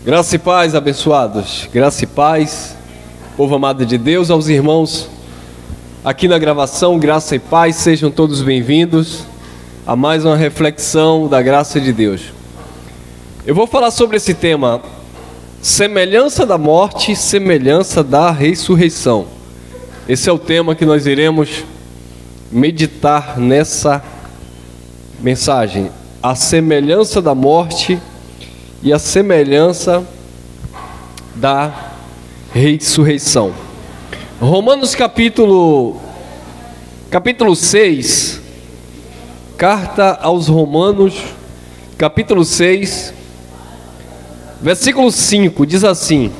Graça e paz, abençoados. Graça e paz, povo amado de Deus, aos irmãos aqui na gravação, graça e paz, sejam todos bem-vindos a mais uma reflexão da graça de Deus. Eu vou falar sobre esse tema, semelhança da morte, semelhança da ressurreição. Esse é o tema que nós iremos meditar nessa mensagem, a semelhança da morte e a semelhança da ressurreição. Romanos capítulo 6, carta aos Romanos, capítulo 6, versículo 5, diz assim: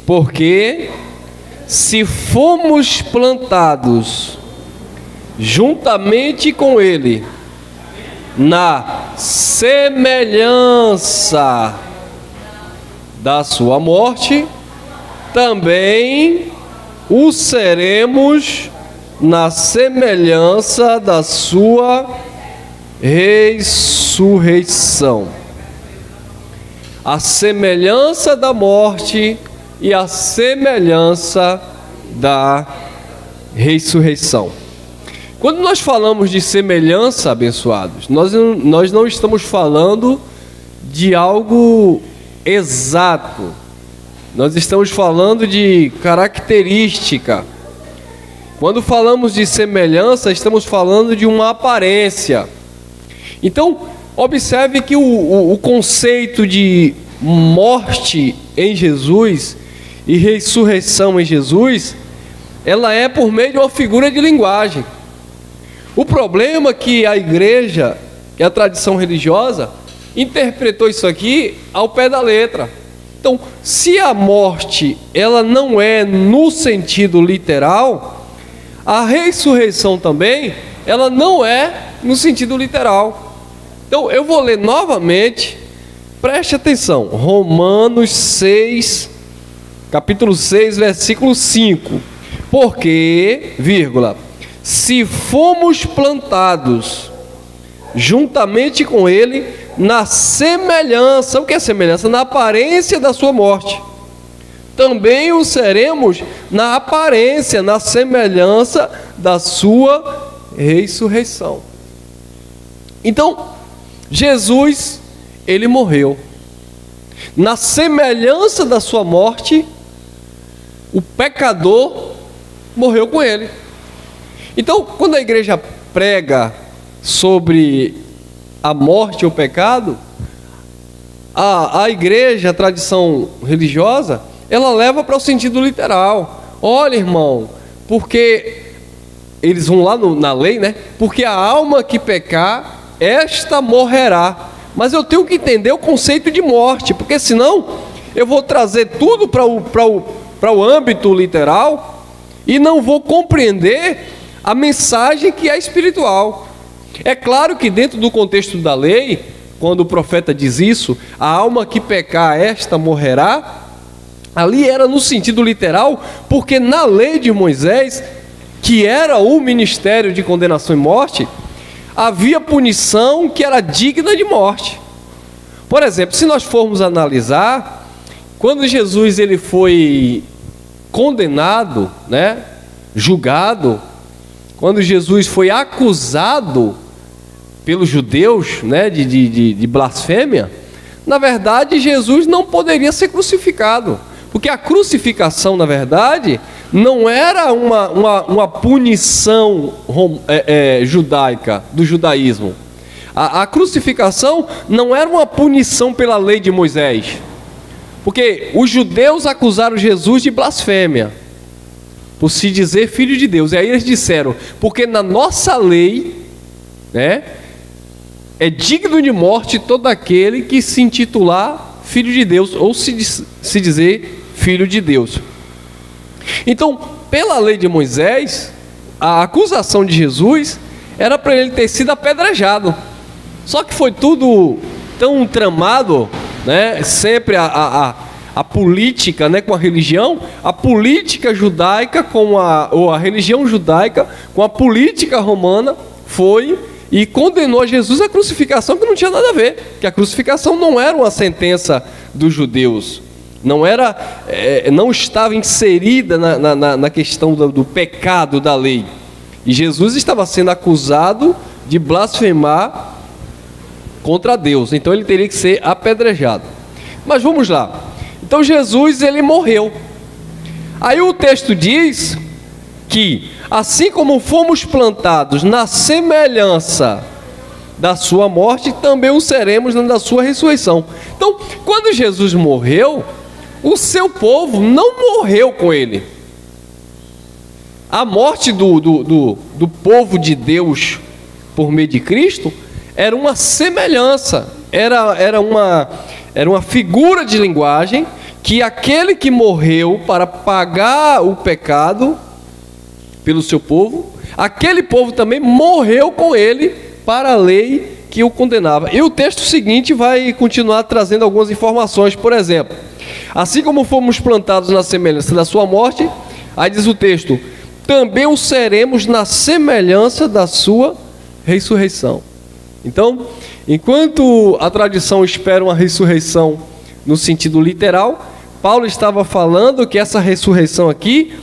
porque se fomos plantados juntamente com Ele na semelhança da sua morte, também o seremos na semelhança da sua ressurreição. A semelhança da morte e a semelhança da ressurreição. Quando nós falamos de semelhança, abençoados, nós não estamos falando de algo exato. Nós estamos falando de característica. Quando falamos de semelhança, estamos falando de uma aparência. Então, observe que o conceito de morte em Jesus e ressurreição em Jesus, ela é por meio de uma figura de linguagem. O problema é que a igreja e a tradição religiosa interpretou isso aqui ao pé da letra. Então, se a morte ela não é no sentido literal, a ressurreição também ela não é no sentido literal. Então, eu vou ler novamente, preste atenção, Romanos 6, capítulo 6, versículo 5. Porque, vírgula, se fomos plantados juntamente com Ele na semelhança, o que é semelhança? Na aparência da sua morte, também o seremos na aparência, na semelhança da sua ressurreição. Então, Jesus, Ele morreu. Na semelhança da sua morte, o pecador morreu com Ele. Então, quando a igreja prega sobre a morte e o pecado, a igreja, a tradição religiosa, ela leva para o sentido literal. Olha, irmão, porque eles vão lá na lei, né? Porque a alma que pecar, esta morrerá. Mas eu tenho que entender o conceito de morte, porque senão eu vou trazer tudo para o âmbito literal e não vou compreender a mensagem que é espiritual. É claro que dentro do contexto da lei, quando o profeta diz isso, a alma que pecar, esta morrerá, ali era no sentido literal, porque na lei de Moisés, que era o ministério de condenação e morte, havia punição que era digna de morte. Por exemplo, se nós formos analisar, quando Jesus ele foi condenado, né, julgado, quando Jesus foi acusado pelos judeus, né, de blasfêmia, na verdade Jesus não poderia ser crucificado, porque a crucificação, na verdade, não era uma punição judaica, do judaísmo. A crucificação não era uma punição pela lei de Moisés, porque os judeus acusaram Jesus de blasfêmia, por se dizer filho de Deus. E aí eles disseram, porque na nossa lei, né, é digno de morte todo aquele que se intitular filho de Deus, ou se dizer filho de Deus. Então, pela lei de Moisés, a acusação de Jesus era para ele ter sido apedrejado. Só que foi tudo tão tramado, né, sempre a política, né, com a religião, a política judaica ou a religião judaica com a política romana foi e condenou Jesus à crucificação, que não tinha nada a ver, que a crucificação não era uma sentença dos judeus. Não estava inserida na questão do pecado da lei. E Jesus estava sendo acusado de blasfemar contra Deus. Então ele teria que ser apedrejado. Mas vamos lá. Então Jesus, ele morreu. Aí o texto diz que assim como fomos plantados na semelhança da sua morte, também o seremos na da sua ressurreição. Então, quando Jesus morreu, o seu povo não morreu com ele. A morte do povo de Deus por meio de Cristo era uma semelhança, era uma figura de linguagem que aquele que morreu para pagar o pecado pelo seu povo, aquele povo também morreu com ele para a lei que o condenava. E o texto seguinte vai continuar trazendo algumas informações. Por exemplo, assim como fomos plantados na semelhança da sua morte, aí diz o texto, também o seremos na semelhança da sua ressurreição. Então, enquanto a tradição espera uma ressurreição no sentido literal, Paulo estava falando que essa ressurreição aqui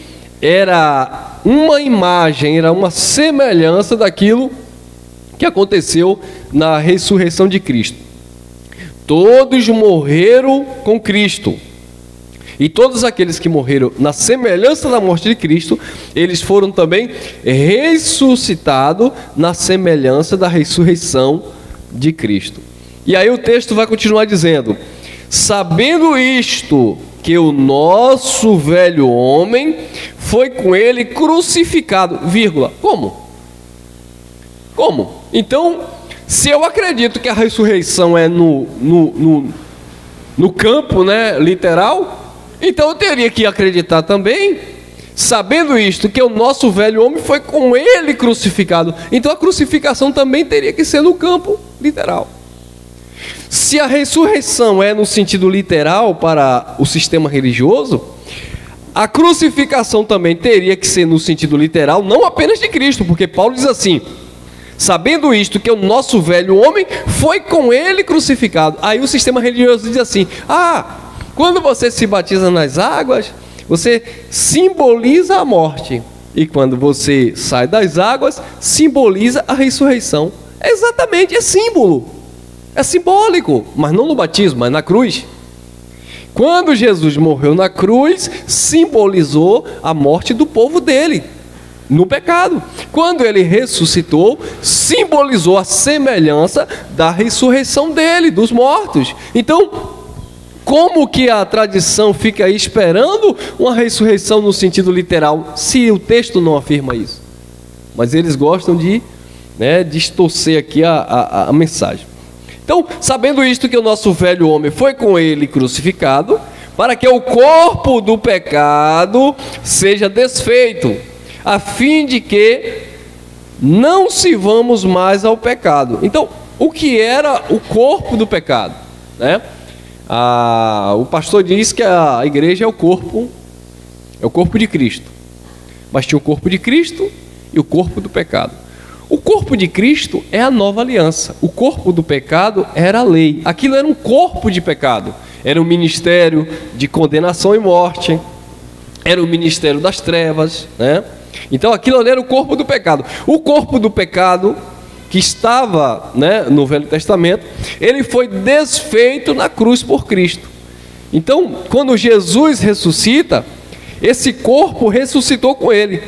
era uma imagem, era uma semelhança daquilo que aconteceu na ressurreição de Cristo. Todos morreram com Cristo. E todos aqueles que morreram na semelhança da morte de Cristo, eles foram também ressuscitados na semelhança da ressurreição de Cristo. E aí o texto vai continuar dizendo, sabendo isto, que o nosso velho homem foi com ele crucificado, vírgula, como? Então, se eu acredito que a ressurreição é no campo, né, literal, então eu teria que acreditar também, sabendo isto, que o nosso velho homem foi com ele crucificado. Então a crucificação também teria que ser no campo literal. Se a ressurreição é no sentido literal para o sistema religioso, a crucificação também teria que ser no sentido literal, não apenas de Cristo, porque Paulo diz assim, sabendo isto, que o nosso velho homem foi com ele crucificado. Aí o sistema religioso diz assim, quando você se batiza nas águas, você simboliza a morte. E quando você sai das águas, simboliza a ressurreição. Exatamente, é símbolo. É simbólico, mas não no batismo, mas na cruz. Quando Jesus morreu na cruz, simbolizou a morte do povo dele, no pecado. Quando ele ressuscitou, simbolizou a semelhança da ressurreição dele, dos mortos. Então, como que a tradição fica aí esperando uma ressurreição no sentido literal, se o texto não afirma isso? Mas eles gostam de distorcer aqui a mensagem. Então, sabendo isto, que o nosso velho homem foi com ele crucificado, para que o corpo do pecado seja desfeito, a fim de que não sirvamos mais ao pecado. Então, o que era o corpo do pecado? O pastor diz que a igreja é o corpo de Cristo. Mas tinha o corpo de Cristo e o corpo do pecado. O corpo de Cristo é a nova aliança. O corpo do pecado era a lei. Aquilo era um corpo de pecado. Era um ministério de condenação e morte. Era o ministério das trevas, Então aquilo ali era o corpo do pecado. O corpo do pecado que estava no Velho Testamento, ele foi desfeito na cruz por Cristo. Então, quando Jesus ressuscita, esse corpo ressuscitou com ele.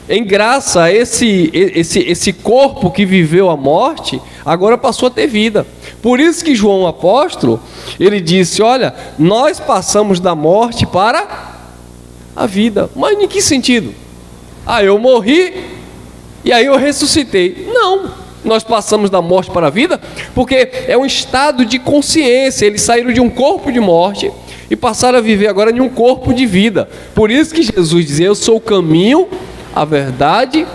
Em graça, esse corpo que viveu a morte, agora passou a ter vida. Por isso que João apóstolo, ele disse, olha, nós passamos da morte para a vida. Mas em que sentido? Eu morri e aí eu ressuscitei. Não, nós passamos da morte para a vida, porque é um estado de consciência. Eles saíram de um corpo de morte e passaram a viver agora em um corpo de vida. Por isso que Jesus dizia, eu sou o caminho, a verdade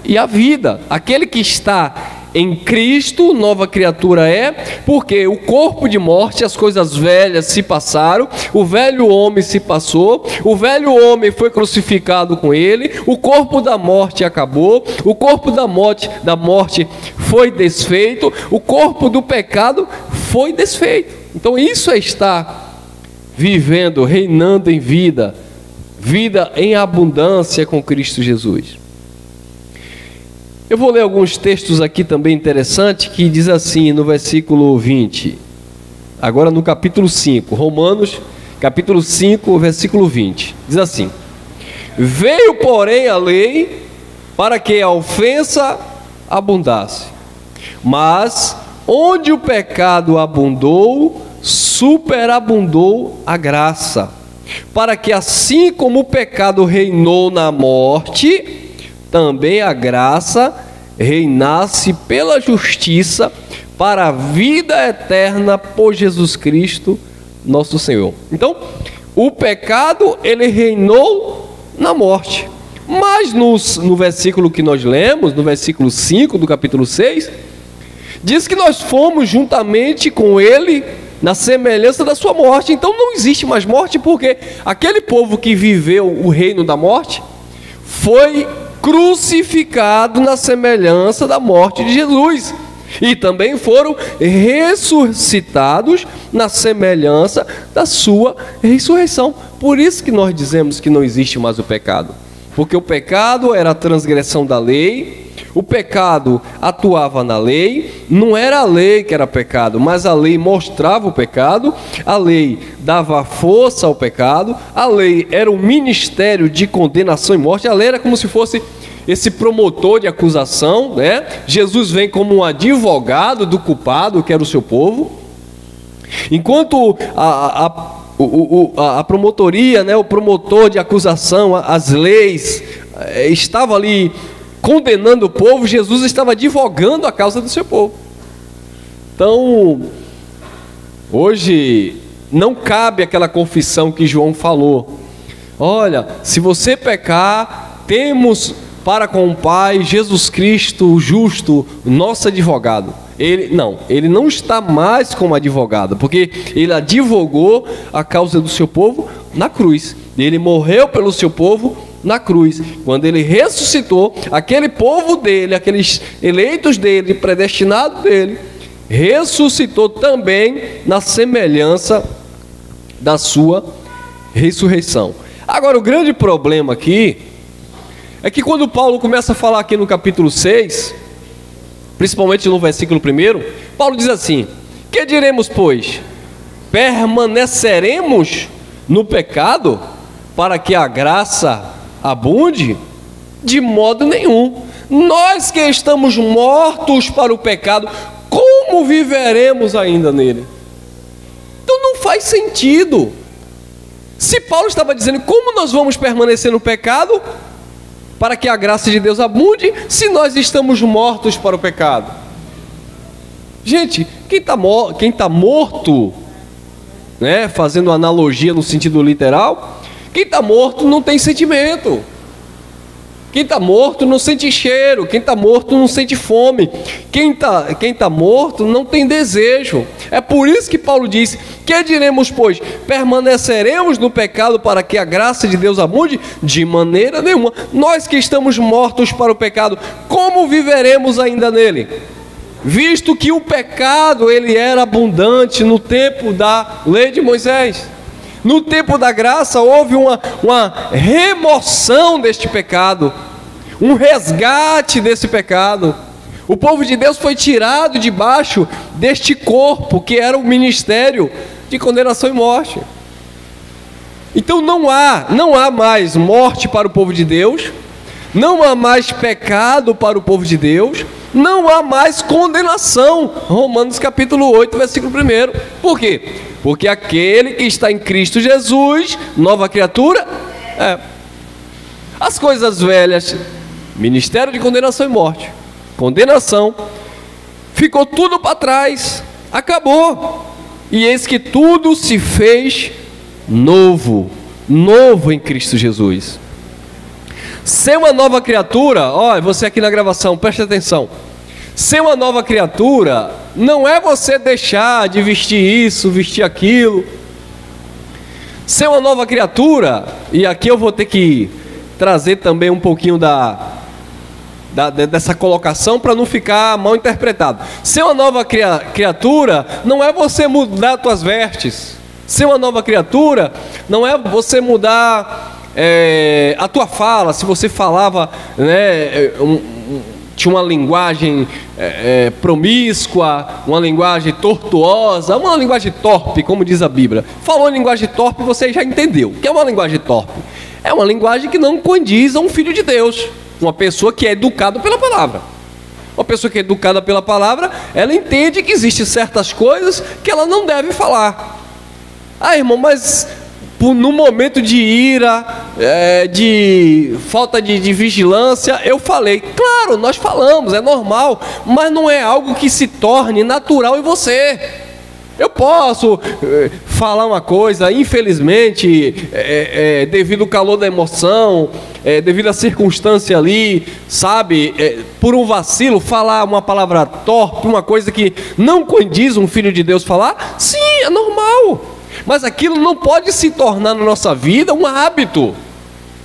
e a vida. Aquele que está em Cristo, nova criatura é, porque o corpo de morte, as coisas velhas se passaram, o velho homem se passou, o velho homem foi crucificado com ele, o corpo da morte acabou, o corpo da morte foi desfeito, o corpo do pecado foi desfeito. Então isso é estar vivendo, reinando em vida, vida em abundância com Cristo Jesus. Eu vou ler alguns textos aqui também interessantes, que diz assim no versículo 20, agora no capítulo 5, Romanos, capítulo 5, versículo 20, diz assim: veio, porém, a lei para que a ofensa abundasse, mas onde o pecado abundou, superabundou a graça, para que assim como o pecado reinou na morte, também a graça reinasse pela justiça para a vida eterna por Jesus Cristo, nosso Senhor. Então, o pecado, ele reinou na morte. Mas no versículo que nós lemos, no versículo 5 do capítulo 6, diz que nós fomos juntamente com ele na semelhança da sua morte. Então não existe mais morte, porque aquele povo que viveu o reino da morte foi crucificado na semelhança da morte de Jesus, e também foram ressuscitados na semelhança da sua ressurreição. Por isso que nós dizemos que não existe mais o pecado, porque o pecado era a transgressão da lei, o pecado atuava na lei, não era a lei que era pecado, mas a lei mostrava o pecado, a lei dava força ao pecado, a lei era o ministério de condenação e morte, a lei era como se fosse esse promotor de acusação, né? Jesus vem como um advogado do culpado, que era o seu povo, enquanto a promotoria, né, o promotor de acusação, as leis, estava ali condenando o povo, Jesus estava advogando a causa do seu povo. Então, hoje não cabe aquela confissão que João falou: olha, se você pecar, temos para com o Pai Jesus Cristo, o justo, nosso advogado. Ele não está mais como advogado, porque ele advogou a causa do seu povo na cruz. Ele morreu pelo seu povo na cruz. Quando ele ressuscitou, aquele povo dele, aqueles eleitos dele, predestinados dele, ressuscitou também na semelhança da sua ressurreição. Agora, o grande problema aqui é que quando Paulo começa a falar aqui no capítulo 6, principalmente no versículo 1, Paulo diz assim: que diremos, pois? Permaneceremos no pecado para que a graça abunde? De modo nenhum. Nós que estamos mortos para o pecado, como viveremos ainda nele? Então não faz sentido. Se Paulo estava dizendo como nós vamos permanecer no pecado para que a graça de Deus abunde, se nós estamos mortos para o pecado? Gente, quem está morto, né, fazendo analogia no sentido literal, quem está morto não tem sentimento. Quem está morto não sente cheiro. Quem está morto não sente fome. Quem tá morto não tem desejo. É por isso que Paulo diz: que diremos, pois? Permaneceremos no pecado para que a graça de Deus abunde? De maneira nenhuma. Nós que estamos mortos para o pecado, como viveremos ainda nele? Visto que o pecado ele era abundante no tempo da lei de Moisés. No tempo da graça houve uma remoção deste pecado, um resgate desse pecado. O povo de Deus foi tirado debaixo deste corpo que era o ministério de condenação e morte. Então não há mais morte para o povo de Deus, não há mais pecado para o povo de Deus, não há mais condenação. Romanos capítulo 8, versículo 1. Por quê? Porque aquele que está em Cristo Jesus, nova criatura, as coisas velhas, ministério de condenação e morte, condenação, ficou tudo para trás, acabou, e eis que tudo se fez novo em Cristo Jesus. Ser uma nova criatura, você aqui na gravação, preste atenção. Ser uma nova criatura não é você deixar de vestir isso, vestir aquilo. Ser uma nova criatura, e aqui eu vou ter que trazer também um pouquinho dessa colocação para não ficar mal interpretado. Ser uma nova criatura não é você mudar suas vestes, Ser uma nova criatura não é você mudar a tua fala. Se você falava, né, tinha uma linguagem promíscua, uma linguagem tortuosa, uma linguagem torpe, como diz a Bíblia. Falou em linguagem torpe, você já entendeu. O que é uma linguagem torpe? É uma linguagem que não condiz a um filho de Deus, uma pessoa que é educada pela palavra. Uma pessoa que é educada pela palavra, ela entende que existem certas coisas que ela não deve falar. Ah, irmão, mas no momento de ira, de falta de vigilância, eu falei. Claro, nós falamos, é normal, mas não é algo que se torne natural em você. Eu posso falar uma coisa, infelizmente, devido ao calor da emoção, devido à circunstância ali, sabe, por um vacilo, falar uma palavra torpe, uma coisa que não condiz um filho de Deus falar. Sim, é normal. Mas aquilo não pode se tornar na nossa vida um hábito.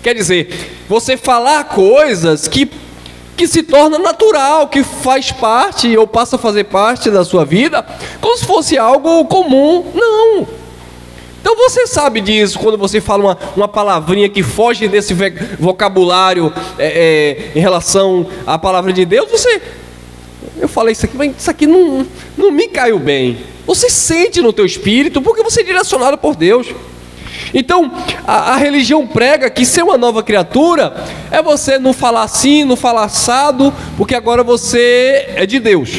Quer dizer, você falar coisas que se torna natural, que faz parte ou passa a fazer parte da sua vida, como se fosse algo comum. Não. Então você sabe disso, quando você fala uma palavrinha que foge desse vocabulário em relação à palavra de Deus, eu falei isso aqui, mas isso aqui não me caiu bem. Você sente no teu espírito, porque você é direcionado por Deus. Então, a religião prega que ser uma nova criatura é você não falar assim, não falar assado, porque agora você é de Deus.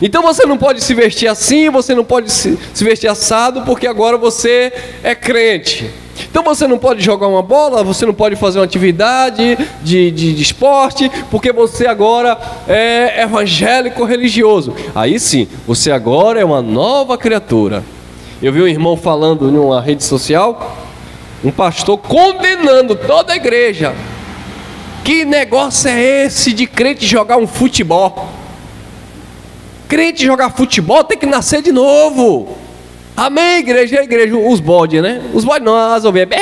Então você não pode se vestir assim, você não pode se vestir assado, porque agora você é crente. Então você não pode jogar uma bola, você não pode fazer uma atividade de esporte, porque você agora é evangélico religioso. Aí sim, você agora é uma nova criatura. Eu vi um irmão falando numa rede social, um pastor condenando toda a igreja. Que negócio é esse de crente jogar um futebol? Crente jogar futebol tem que nascer de novo. Amém, igreja? Os bodes, né? Os bodes não, as ovelhas.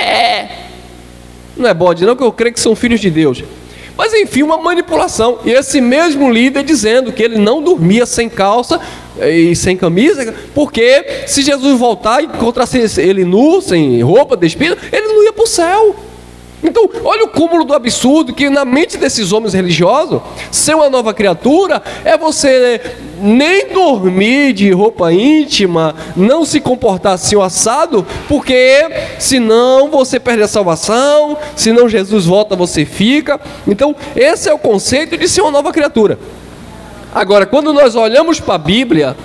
Não é bode não, que eu creio que são filhos de Deus. Mas enfim, uma manipulação. E esse mesmo líder dizendo que ele não dormia sem calça e sem camisa, porque se Jesus voltar e encontrasse ele nu, sem roupa, despido, ele não ia para o céu. Então, olha o cúmulo do absurdo, que na mente desses homens religiosos, ser uma nova criatura é você nem dormir de roupa íntima, não se comportar assim o assado, porque senão você perde a salvação, senão Jesus volta, você fica. Então, esse é o conceito de ser uma nova criatura. Agora, quando nós olhamos para a Bíblia,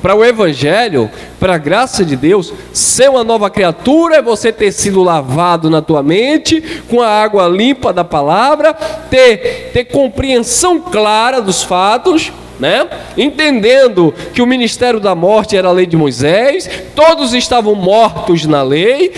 para o Evangelho, para a graça de Deus, ser uma nova criatura é você ter sido lavado na tua mente com a água limpa da palavra, ter compreensão clara dos fatos, né? Entendendo que o ministério da morte era a lei de Moisés, todos estavam mortos na lei,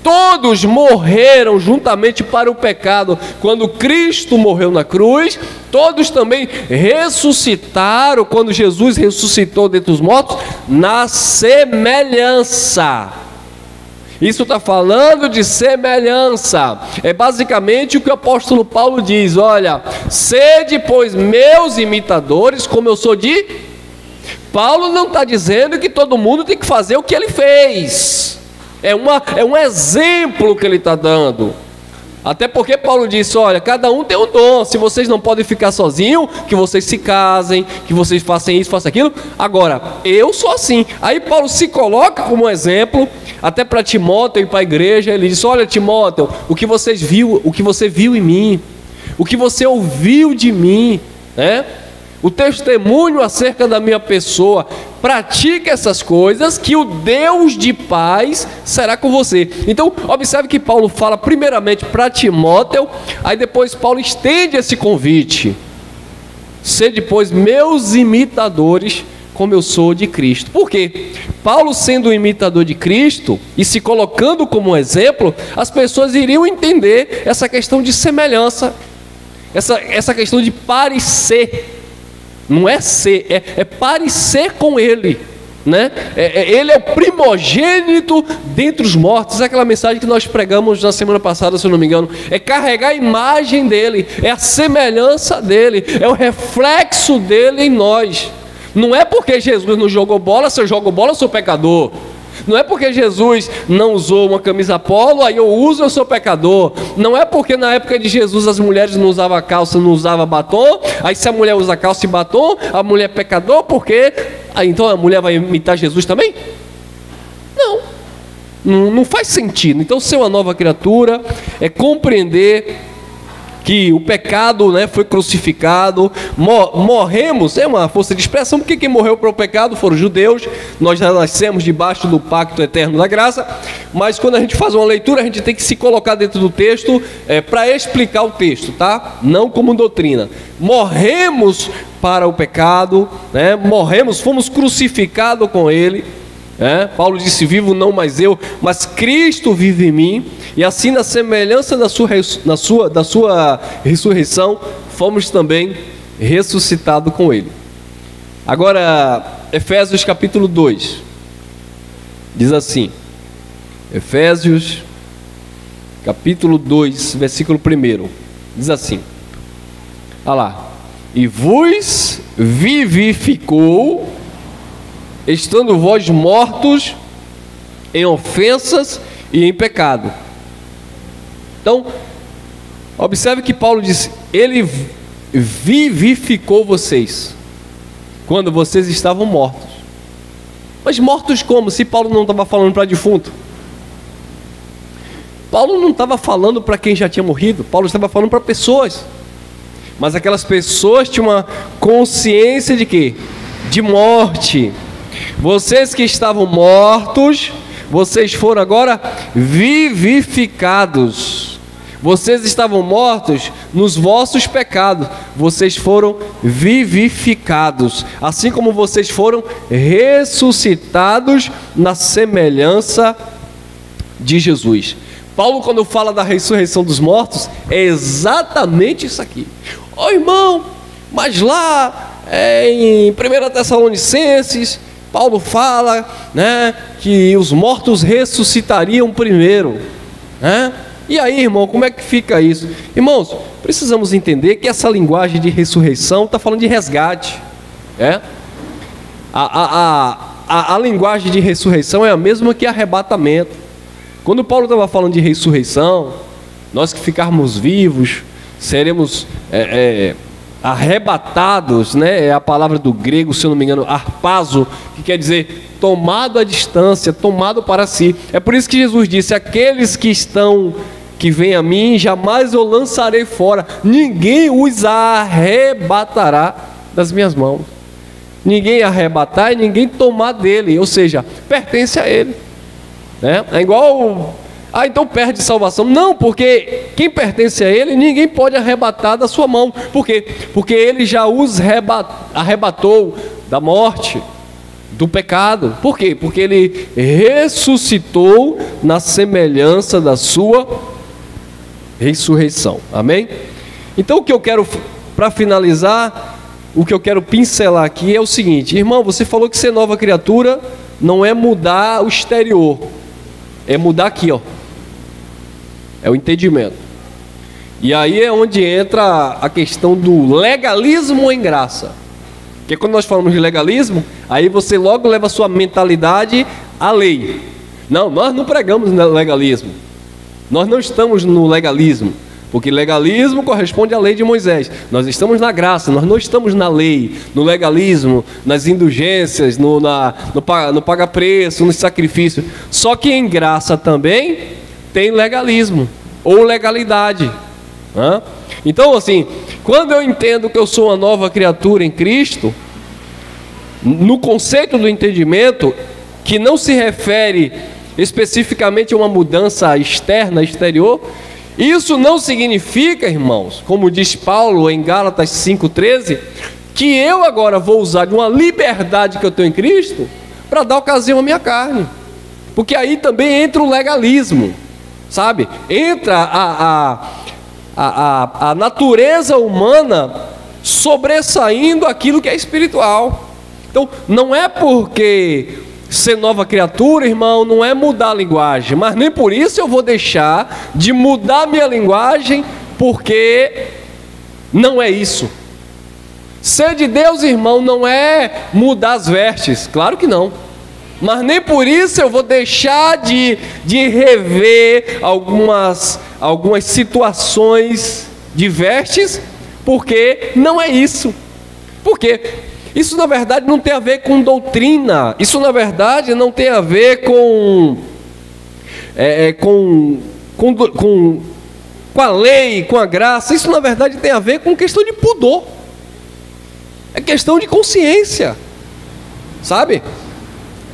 todos morreram juntamente para o pecado quando Cristo morreu na cruz, todos também ressuscitaram quando Jesus ressuscitou dentre os mortos, na semelhança. Isso está falando de semelhança. É basicamente o que o apóstolo Paulo diz: olha, sede pois meus imitadores, como eu sou de... Paulo não está dizendo que todo mundo tem que fazer o que ele fez. É um exemplo que ele está dando. Até porque Paulo disse: olha, cada um tem um dom. Se vocês não podem ficar sozinhos, que vocês se casem, que vocês façam isso, façam aquilo. Agora, eu sou assim. Aí Paulo se coloca como exemplo, até para Timóteo e para a igreja. Ele disse: olha, Timóteo, o que você viu em mim, o que você ouviu de mim, né? O testemunho acerca da minha pessoa, pratique essas coisas, que o Deus de paz será com você. Então, observe que Paulo fala primeiramente para Timóteo, aí depois Paulo estende esse convite: sede depois meus imitadores, como eu sou de Cristo. Por quê? Paulo, sendo um imitador de Cristo e se colocando como exemplo, as pessoas iriam entender essa questão de semelhança, essa questão de parecer. Não é ser, é parecer com ele, né? Ele é o primogênito dentre os mortos. É aquela mensagem que nós pregamos na semana passada, se eu não me engano. É carregar a imagem dele, é a semelhança dele, é o reflexo dele em nós. Não é porque Jesus não jogou bola, se eu jogo bola eu sou pecador. Não é porque Jesus não usou uma camisa polo, aí eu uso, eu sou pecador. Não é porque na época de Jesus as mulheres não usavam calça, não usavam batom, aí se a mulher usa calça e batom, a mulher é pecador, porque aí então a mulher vai imitar Jesus também? Não faz sentido. Então, ser uma nova criatura é compreender que o pecado, né, foi crucificado, morremos, é uma força de expressão, porque quem morreu para o pecado foram os judeus. Nós já nascemos debaixo do pacto eterno da graça, mas quando a gente faz uma leitura, a gente tem que se colocar dentro do texto para explicar o texto, tá? Não como doutrina. Morremos para o pecado, né? Morremos, fomos crucificados com ele. Paulo disse: vivo não mais eu, mas Cristo vive em mim, e assim na semelhança da sua ressurreição, fomos também ressuscitados com ele. Agora, Efésios capítulo 2, diz assim, Efésios capítulo 2, versículo 1, diz assim, olha lá, e vos vivificou, estando vós mortos em ofensas e em pecado. Então, observe que Paulo disse: ele vivificou vocês quando vocês estavam mortos. Mas mortos como? Se Paulo não estava falando para defunto. Paulo não estava falando para quem já tinha morrido. Paulo estava falando para pessoas. Mas aquelas pessoas tinham uma consciência de quê? De morte. Vocês que estavam mortos, vocês foram agora vivificados. Vocês estavam mortos nos vossos pecados, vocês foram vivificados, assim como vocês foram ressuscitados na semelhança de Jesus. Paulo, quando fala da ressurreição dos mortos, é exatamente isso aqui. Ô irmão, mas lá em 1 Tessalonicenses, Paulo fala, né, que os mortos ressuscitariam primeiro, né? E aí, irmão, como é que fica isso? Irmãos, precisamos entender que essa linguagem de ressurreição está falando de resgate. A linguagem de ressurreição é a mesma que arrebatamento. Quando Paulo estava falando de ressurreição, nós que ficarmos vivos, seremos arrebatados, né? É a palavra do grego, se eu não me engano, harpazo, que quer dizer tomado à distância, tomado para si. É por isso que Jesus disse: aqueles que vêm a mim, jamais eu lançarei fora, ninguém os arrebatará das minhas mãos. Ninguém arrebatar e ninguém tomar dele, ou seja, pertence a ele, né? É igual, então perde salvação. Não, porque quem pertence a ele, ninguém pode arrebatar da sua mão. Por quê? Porque ele já os arrebatou da morte, do pecado. Por quê? Porque ele ressuscitou na semelhança da sua ressurreição. Amém? Então o que eu quero, para finalizar, o que eu quero pincelar aqui é o seguinte: irmão, você falou que ser nova criatura não é mudar o exterior, é mudar aqui, ó. É o entendimento. E aí é onde entra a questão do legalismo em graça. Porque quando nós falamos de legalismo, aí você logo leva a sua mentalidade à lei. Não, nós não pregamos no legalismo. Nós não estamos no legalismo, porque legalismo corresponde à lei de Moisés. Nós estamos na graça, nós não estamos na lei, no legalismo, nas indulgências, no paga-preço, no sacrifício. Só que em graça também tem legalismo ou legalidade. Então, assim, quando eu entendo que eu sou uma nova criatura em Cristo, no conceito do entendimento, que não se refere especificamente a uma mudança externa, exterior, isso não significa, irmãos, como diz Paulo em Gálatas 5,13, que eu agora vou usar de uma liberdade que eu tenho em Cristo para dar ocasião à minha carne, porque aí também entra o legalismo, sabe? Entra a natureza humana sobressaindo aquilo que é espiritual. Então, não é porque ser nova criatura, irmão, não é mudar a linguagem, mas nem por isso eu vou deixar de mudar minha linguagem, porque não é isso. Ser de Deus, irmão, não é mudar as vestes, claro que não. Mas nem por isso eu vou deixar de rever algumas situações diversas, porque não é isso. Porque isso na verdade não tem a ver com doutrina, isso na verdade não tem a ver com a lei, com a graça. Isso na verdade tem a ver com questão de pudor, é questão de consciência, sabe?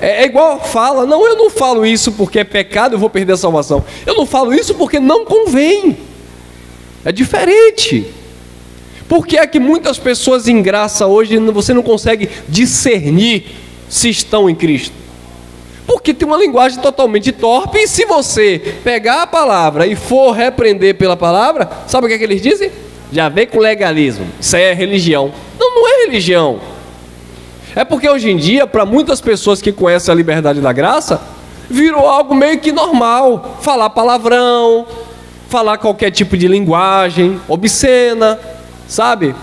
É igual fala, não, eu não falo isso porque é pecado, eu vou perder a salvação. Eu não falo isso porque não convém. É diferente. Por que é que muitas pessoas em graça hoje você não consegue discernir se estão em Cristo? Porque tem uma linguagem totalmente torpe, e se você pegar a palavra e for repreender pela palavra, sabe o que é que eles dizem? Já vem com legalismo, isso aí é religião. Não, não é religião. É porque hoje em dia, para muitas pessoas que conhecem a liberdade da graça, virou algo meio que normal. Falar palavrão, falar qualquer tipo de linguagem obscena, sabe?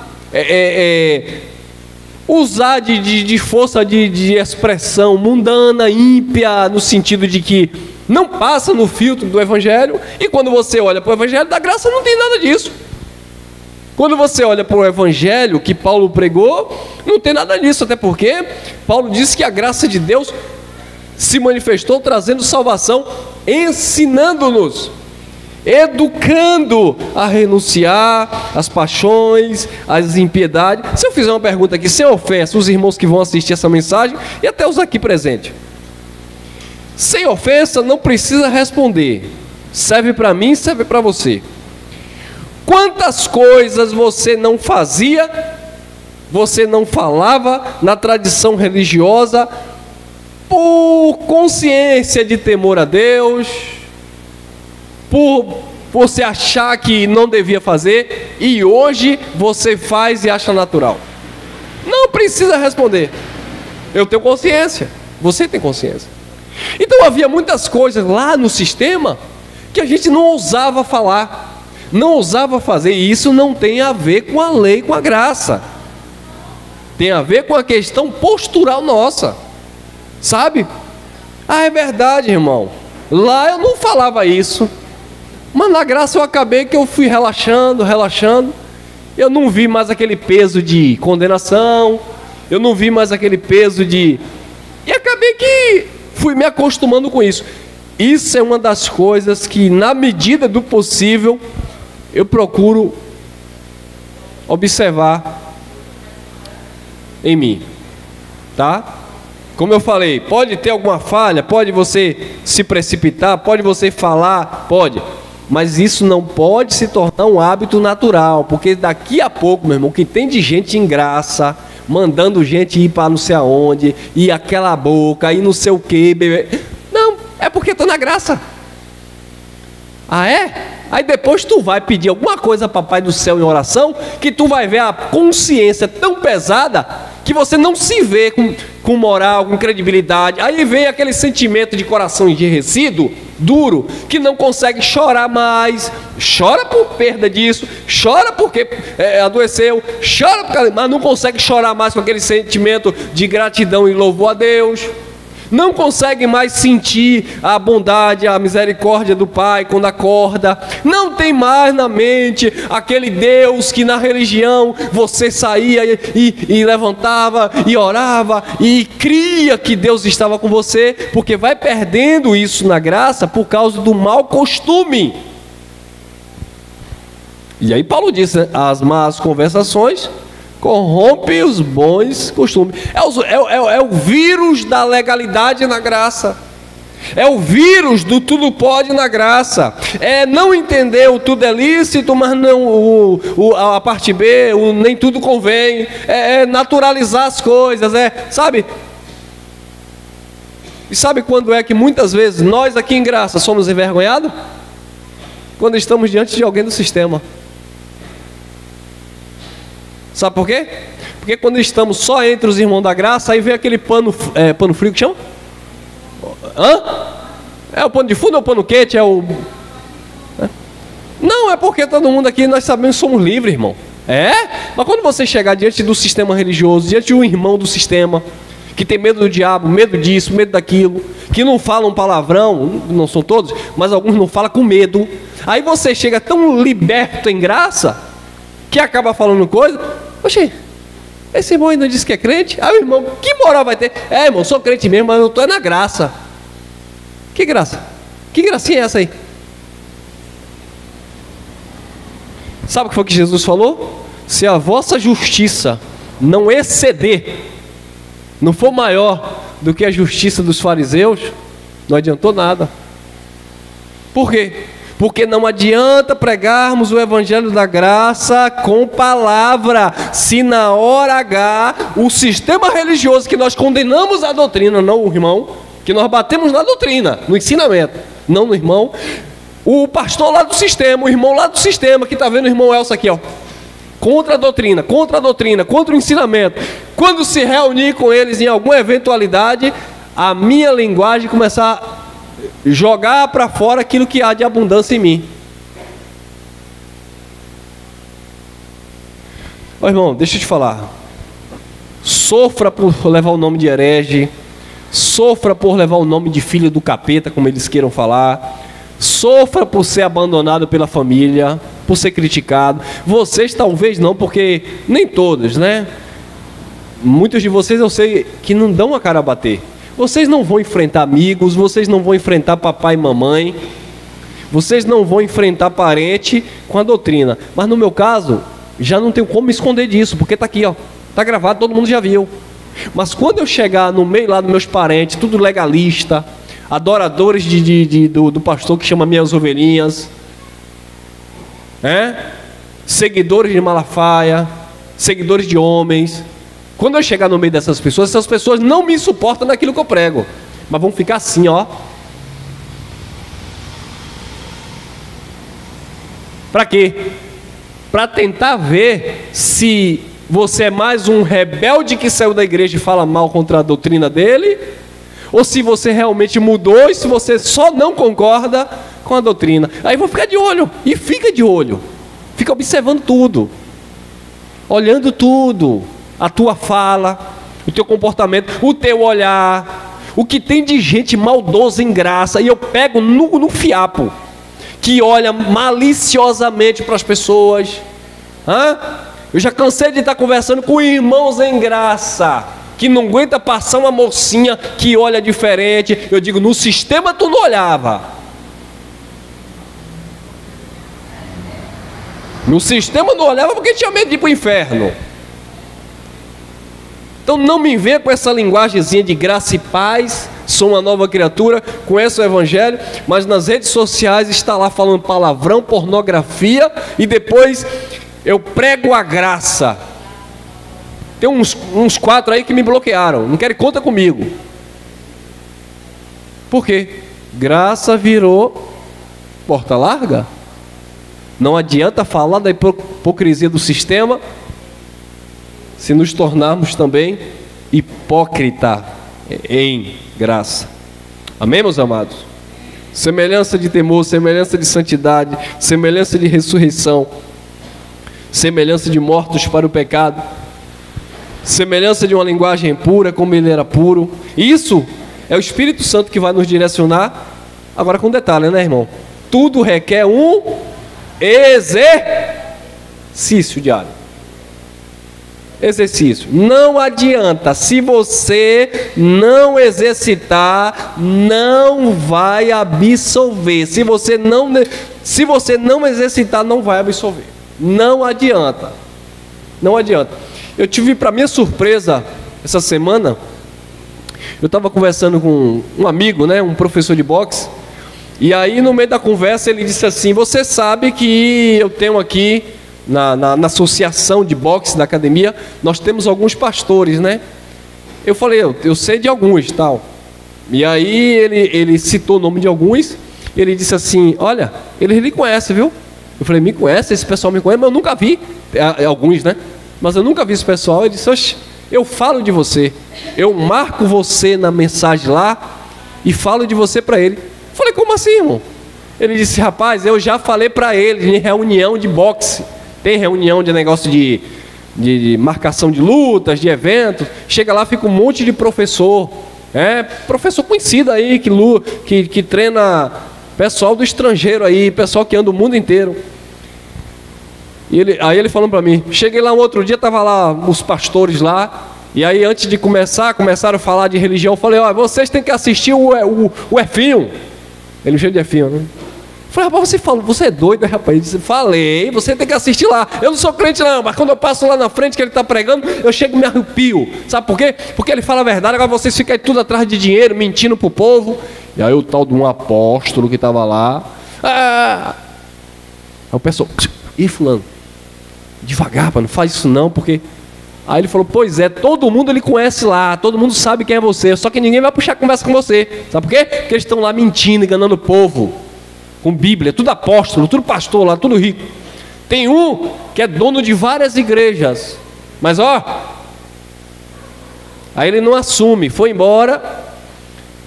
Usar de força de expressão mundana, ímpia, no sentido de que não passa no filtro do Evangelho. E quando você olha para o Evangelho da graça, não tem nada disso. Quando você olha para o Evangelho que Paulo pregou, não tem nada disso, até porque Paulo disse que a graça de Deus se manifestou trazendo salvação, ensinando-nos, educando a renunciar às paixões, às impiedades. Se eu fizer uma pergunta aqui, sem ofensa, os irmãos que vão assistir essa mensagem e até os aqui presentes, sem ofensa, não precisa responder, serve para mim, serve para você. Quantas coisas você não fazia, você não falava na tradição religiosa, por consciência de temor a Deus, por você achar que não devia fazer, e hoje você faz e acha natural? Não precisa responder. Eu tenho consciência, você tem consciência. Então havia muitas coisas lá no sistema que a gente não ousava falar, não ousava fazer, e isso não tem a ver com a lei, com a graça. Tem a ver com a questão postural nossa, sabe? Ah, é verdade, irmão, lá eu não falava isso, mas na graça eu acabei que eu fui relaxando, eu não vi mais aquele peso de condenação, eu não vi mais aquele peso de... E acabei que fui me acostumando com isso. Isso é uma das coisas que, na medida do possível, eu procuro observar em mim, tá? Como eu falei, pode ter alguma falha, pode você se precipitar, pode você falar, pode, mas isso não pode se tornar um hábito natural, porque daqui a pouco, meu irmão, que tem de gente em graça, mandando gente ir para não sei aonde, e aquela boca, e não sei o que, bebê. Não, é porque está na graça. Ah, é? Aí depois tu vai pedir alguma coisa a Papai do Céu em oração, que tu vai ver a consciência tão pesada, que você não se vê com moral, com credibilidade. Aí vem aquele sentimento de coração enrijecido, duro, que não consegue chorar mais. Chora por perda disso, chora porque adoeceu, chora mas não consegue chorar mais com aquele sentimento de gratidão e louvor a Deus. Não consegue mais sentir a bondade, a misericórdia do Pai quando acorda. Não tem mais na mente aquele Deus que na religião você saía e levantava e orava e cria que Deus estava com você, porque vai perdendo isso na graça por causa do mau costume. E aí Paulo diz, né? As más conversações corrompe os bons costumes. É o vírus da legalidade na graça. É o vírus do tudo pode na graça. É não entender o tudo é lícito, mas não a parte B, nem tudo convém. É naturalizar as coisas, sabe? E sabe quando é que muitas vezes nós aqui em graça somos envergonhados? Quando estamos diante de alguém do sistema. Sabe por quê? Porque quando estamos só entre os irmãos da graça, aí vem aquele pano frio que chama? Hã? É o pano de fundo ou o pano quente? Não, é porque todo mundo aqui, nós sabemos que somos livres, irmão. Mas quando você chegar diante do sistema religioso, diante de um irmão do sistema, que que tem medo do diabo, medo disso, medo daquilo, que não falam palavrão, não são todos, mas alguns não falam com medo. Aí você chega tão liberto em graça, que acaba falando coisa. Oxê, esse irmão ainda disse que é crente? Aí o irmão, que moral vai ter? Irmão, sou crente mesmo, mas eu estou na graça. Que graça? Que gracinha é essa aí? Sabe o que foi que Jesus falou? Se a vossa justiça não exceder, não for maior do que a justiça dos fariseus, não adiantou nada. Por quê? Porque não adianta pregarmos o evangelho da graça com palavra, se na hora H, o sistema religioso que nós condenamos a doutrina, não o irmão, que nós batemos na doutrina, no ensinamento, não no irmão, o pastor lá do sistema, o irmão lá do sistema, que está vendo o irmão Elcio aqui, ó, contra a doutrina, contra o ensinamento, quando se reunir com eles em alguma eventualidade, a minha linguagem começar a jogar para fora aquilo que há de abundância em mim. Ó, irmão, deixa eu te falar, sofra por levar o nome de herege, sofra por levar o nome de filho do capeta, como eles queiram falar, sofra por ser abandonado pela família, por ser criticado. Vocês talvez não, porque nem todos, né? Muitos de vocês eu sei que não dão a cara a bater. Vocês não vão enfrentar amigos, vocês não vão enfrentar papai e mamãe, vocês não vão enfrentar parente com a doutrina. Mas no meu caso, já não tenho como esconder disso, porque está aqui, ó, está gravado, todo mundo já viu. Mas quando eu chegar no meio lá dos meus parentes, tudo legalista, adoradores do pastor que chama minhas ovelhinhas, seguidores de Malafaia, seguidores de homens, quando eu chegar no meio dessas pessoas, essas pessoas não me suportam naquilo que eu prego, mas vão ficar assim, ó. Para quê? Para tentar ver se você é mais um rebelde que saiu da igreja e fala mal contra a doutrina dele, ou se você realmente mudou e se você só não concorda com a doutrina. Aí vou ficar de olho, e fica de olho, fica observando tudo, olhando tudo, a tua fala, o teu comportamento, o teu olhar, o que tem de gente maldosa em graça, e eu pego no fiapo, que olha maliciosamente para as pessoas. Eu já cansei de estar conversando com irmãos em graça, que não aguenta passar uma mocinha que olha diferente. Eu digo, no sistema tu não olhava, no sistema não olhava porque tinha medo de ir para o inferno. Então não me venha com essa linguagemzinha de graça e paz, sou uma nova criatura, conheço o evangelho, mas nas redes sociais está lá falando palavrão, pornografia, e depois eu prego a graça. Tem uns 4 aí que me bloquearam, não querem conta comigo. Por quê? Graça virou porta larga. Não adianta falar da hipocrisia do sistema, se nos tornarmos também hipócrita em graça. Amém, meus amados? Semelhança de temor, semelhança de santidade, semelhança de ressurreição, semelhança de mortos para o pecado, semelhança de uma linguagem pura como ele era puro. Isso é o Espírito Santo que vai nos direcionar. Agora com detalhe, né, irmão? Tudo requer um exercício diário. Exercício. Não adianta, se você não exercitar, não vai absolver. Se você não exercitar, não vai absolver. Não adianta. Não adianta. Eu tive, para minha surpresa, essa semana, eu estava conversando com um amigo, né, um professor de boxe, e aí no meio da conversa ele disse assim: você sabe que eu tenho aqui na associação de boxe da academia, nós temos alguns pastores, né? Eu falei, eu sei de alguns, tal. E aí ele citou o nome de alguns, ele disse assim: olha, eles lhe conhecem, viu? Eu falei, me conhece? Esse pessoal me conhece, mas eu nunca vi. Alguns, né? Mas eu nunca vi esse pessoal. Ele disse, oxe, eu falo de você, eu marco você na mensagem lá e falo de você para ele. Eu falei, como assim, irmão? Ele disse, rapaz, eu já falei para ele em reunião de boxe. Tem reunião de negócio de de marcação de lutas, de eventos. Chega lá, fica um monte de professor, professor conhecido aí, que treina pessoal do estrangeiro aí, pessoal que anda o mundo inteiro. Aí ele falando para mim, cheguei lá um outro dia, tava lá os pastores lá, e aí antes de começaram a falar de religião, eu falei, vocês têm que assistir o F1. Ele me chama de F1, né? Eu falei, rapaz, você é doido, rapaz? Eu disse, falei, você tem que assistir lá. Eu não sou crente não, mas quando eu passo lá na frente que ele está pregando, eu chego e me arrepio. Sabe por quê? Porque ele fala a verdade, agora vocês ficam aí tudo atrás de dinheiro, mentindo pro povo. E aí o tal de um apóstolo que estava lá, aí o pessoal, ih, fulano, devagar, não faz isso não, porque... Aí ele falou, pois é, todo mundo ele conhece lá, todo mundo sabe quem é você, só que ninguém vai puxar conversa com você. Sabe por quê? Porque eles estão lá mentindo, enganando o povo. Com Bíblia, tudo apóstolo, tudo pastor lá, tudo rico. Tem um que é dono de várias igrejas, mas aí ele não assume, foi embora,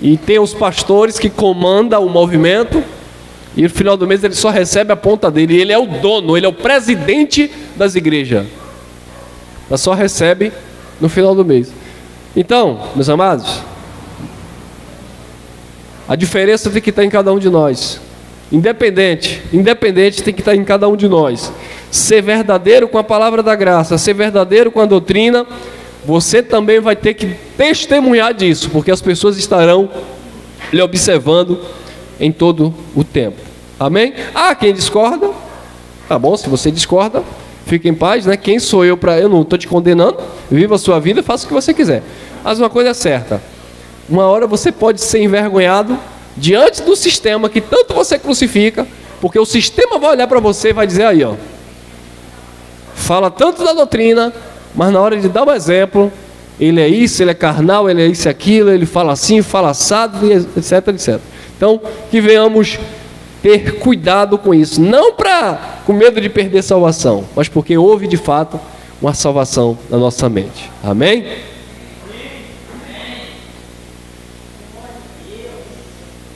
e tem os pastores que comandam o movimento, e no final do mês ele só recebe a ponta dele, ele é o dono, ele é o presidente das igrejas, mas só recebe no final do mês. Então, meus amados, a diferença tem que estar em cada um de nós. Independente tem que estar em cada um de nós. Ser verdadeiro com a palavra da graça, ser verdadeiro com a doutrina, você também vai ter que testemunhar disso, porque as pessoas estarão lhe observando em todo o tempo. Amém? Quem discorda, tá bom, se você discorda, fique em paz, né? Quem sou eu eu não estou te condenando, viva a sua vida, faça o que você quiser. Mas uma coisa é certa, uma hora você pode ser envergonhado diante do sistema que tanto você crucifica, porque o sistema vai olhar para você e vai dizer aí, fala tanto da doutrina, mas na hora de dar um exemplo, ele é isso, ele é carnal, ele é isso e aquilo, ele fala assim, fala assado, etc, etc. Então, que venhamos ter cuidado com isso, não com medo de perder salvação, mas porque houve de fato uma salvação na nossa mente. Amém?